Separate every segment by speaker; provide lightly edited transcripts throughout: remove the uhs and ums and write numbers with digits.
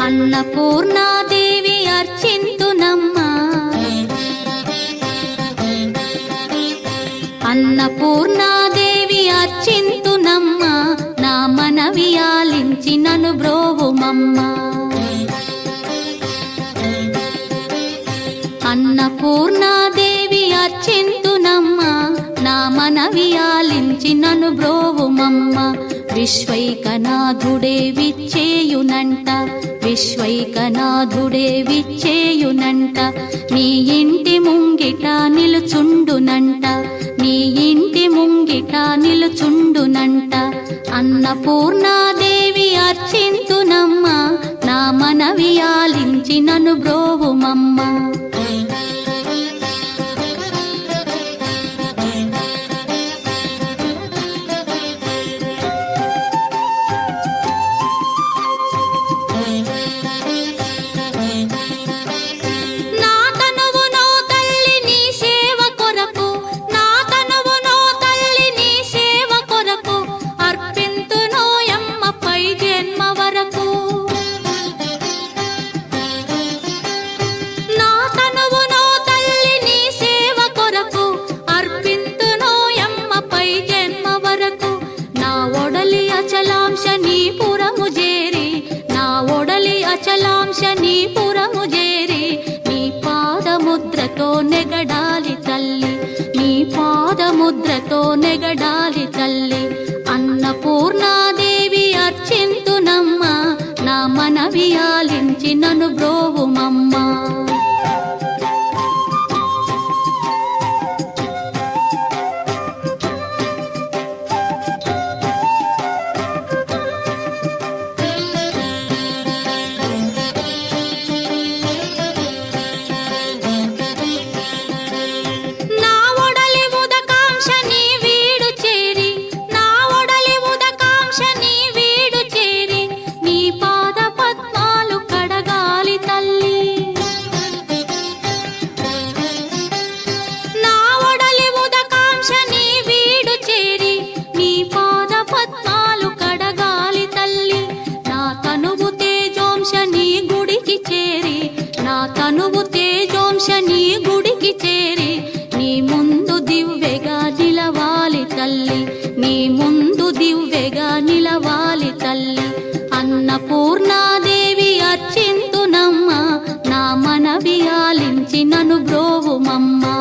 Speaker 1: అన్నపూర్ణాదేవి అర్చింతునమ్మా, అన్నపూర్ణాదేవి అర్చింతునమ్మా, నా మనవి ఆలించి నన్ను బ్రోవుమమ్మా. అన్నపూర్ణాదేవి అర్చింతునమ్మా, నా మనవి ఆలించి నన్ను బ్రోవుమమ్మా. విశ్వైకనాథుడే విచ్చేయునంట, విశ్వైకనాథుడే విచ్చేయునంట, నీ ఇంటి ముంగిట నిలుచుండునంట, నీ ఇంటి ముంగిట నిలుచుండునంట. అన్నపూర్ణాదేవి అర్చింతునమ్మా, నా మనవి ఆలించి నన్ను బ్రోవుమమ్మా. అచలాంశనీపురము చేరి నీ పాదముద్రతో నెగడాలి తల్లి, నీ పాదముద్రతో నెగడాలి తల్లి. అన్నపూర్ణాదేవి అర్చింతునమ్మా, నా మనవి ఆలించి నన్ను బ్రోవుమమ్మా. తనువు తేజోంశని గుడికి చేరి నీ ముందు దివ్వెగా నిలవాలి తల్లి, నీ ముందు దివ్వెగా నిలవాలి తల్లి. అన్నపూర్ణాదేవి అర్చింతునమ్మా, నా మనవి ఆలించి నన్ను బ్రోవుమమ్మా.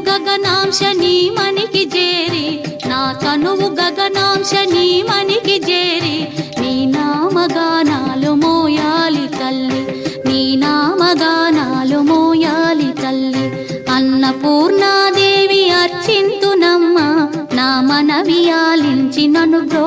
Speaker 1: గగనాంశని మనికి చేరి, నా తనువు గగనాంశని మనికి చేరి నీ నామగానాలు మోయాలి తల్లి, నీ నామగానాలు మోయాలి తల్లి. అన్నపూర్ణాదేవి అర్చింతునమ్మా, నా మనవి ఆలించి నన్ను బ్రో